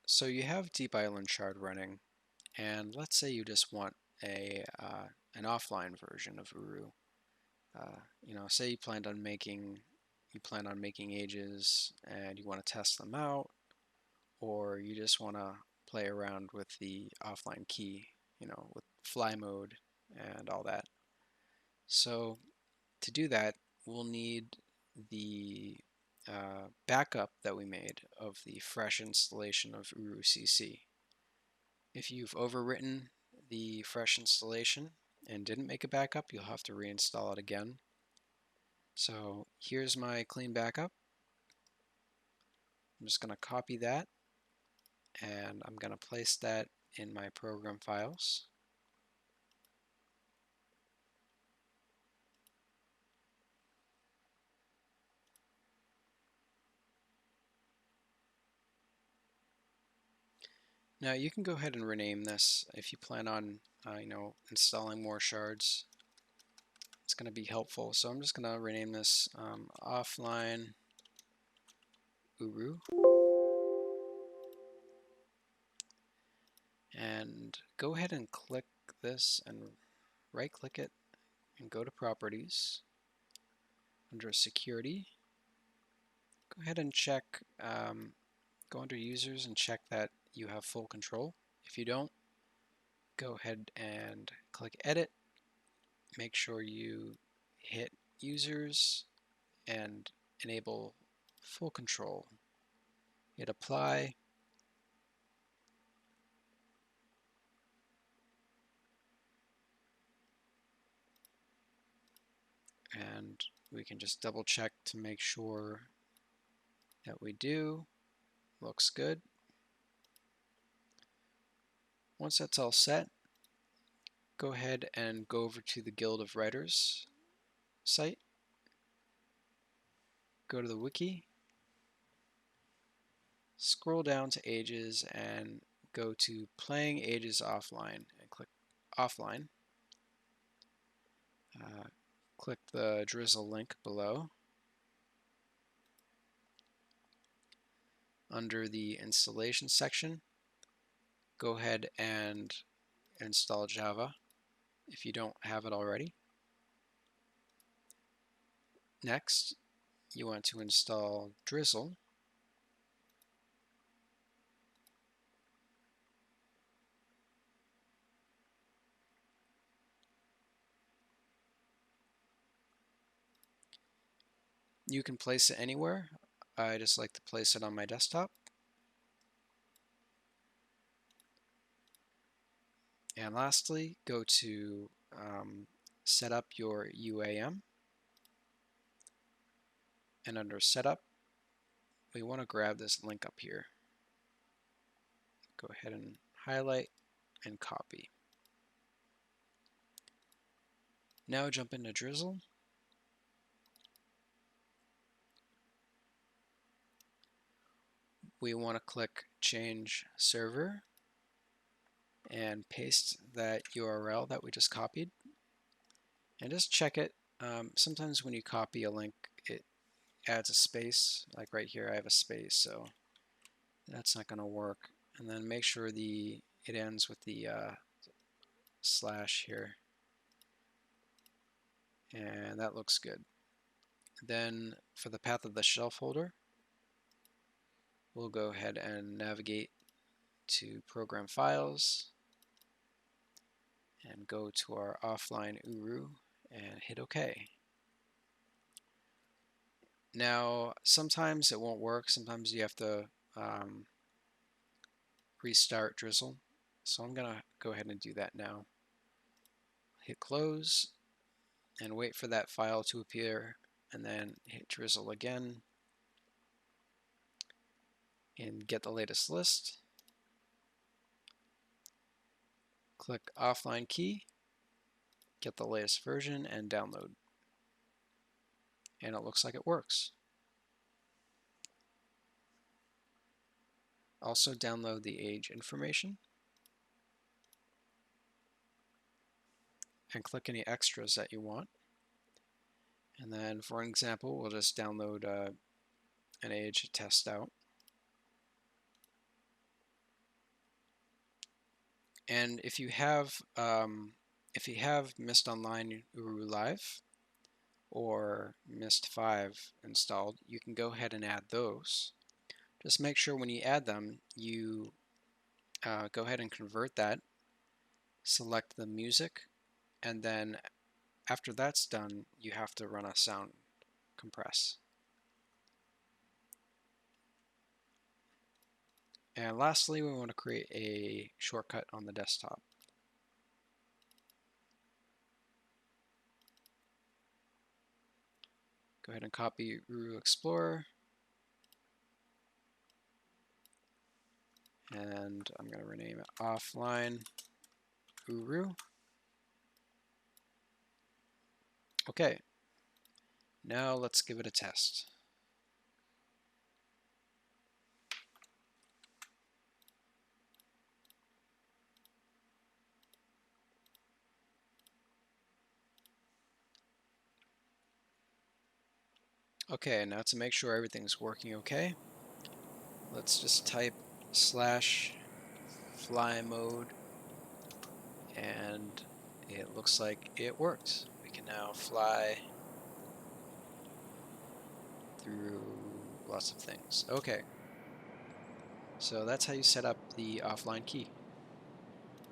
So you have Deep Island Shard running, and let's say you just want an offline version of Uru. Say you plan on making ages and you want to test them out, or you just want to play around with the offline key, with fly mode and all that. So to do that, we'll need the backup that we made of the fresh installation of Uru CC. If you've overwritten the fresh installation and didn't make a backup, you'll have to reinstall it again. So here's my clean backup. I'm just going to copy that and I'm going to place that in my program files. Now you can go ahead and rename this if you plan on installing more shards. It's going to be helpful. So I'm just going to rename this offline Uru. And go ahead and click this and right click it and go to properties. Under security, go ahead and check, go under users and check that you have full control. If you don't, go ahead and click edit. Make sure you hit users and enable full control. Hit apply. And we can just double check to make sure that we do. Looks good. Once that's all set, go ahead and go over to the Guild of Writers site. Go to the wiki, scroll down to Ages and go to Playing Ages Offline and click Offline. Click the Drizzle link below. Under the installation section, go ahead and install Java if you don't have it already. Next, you want to install Drizzle. You can place it anywhere. I just like to place it on my desktop. And lastly, go to set up your UAM. And under setup, we want to grab this link up here. Go ahead and highlight and copy. Now jump into Drizzle. We want to click Change Server and paste that URL that we just copied. And just check it. Sometimes when you copy a link, it adds a space. Like right here, I have a space, so that's not going to work. And then make sure it ends with the slash here. And that looks good. Then for the path of the shell folder, we'll go ahead and navigate to Program Files and go to our offline Uru and hit OK. Now, sometimes it won't work. Sometimes you have to restart Drizzle. So I'm going to go ahead and do that now. Hit close and wait for that file to appear, and then hit Drizzle again and get the latest list. Click offline key, get the latest version, and download. And it looks like it works. Also download the age information and click any extras that you want. And then for an example, we'll just download an age to test out. And if you have Mist Online Uru Live or Mist 5 installed, you can go ahead and add those. Just make sure when you add them, you go ahead and convert that, select the music, and then after that's done, you have to run a sound compress. And lastly, we want to create a shortcut on the desktop. Go ahead and copy Uru Explorer. And I'm going to rename it Offline Uru. Okay, now let's give it a test. Okay, now to make sure everything's working okay, let's just type /fly mode, and it looks like it worked. We can now fly through lots of things. Okay, so that's how you set up the offline key.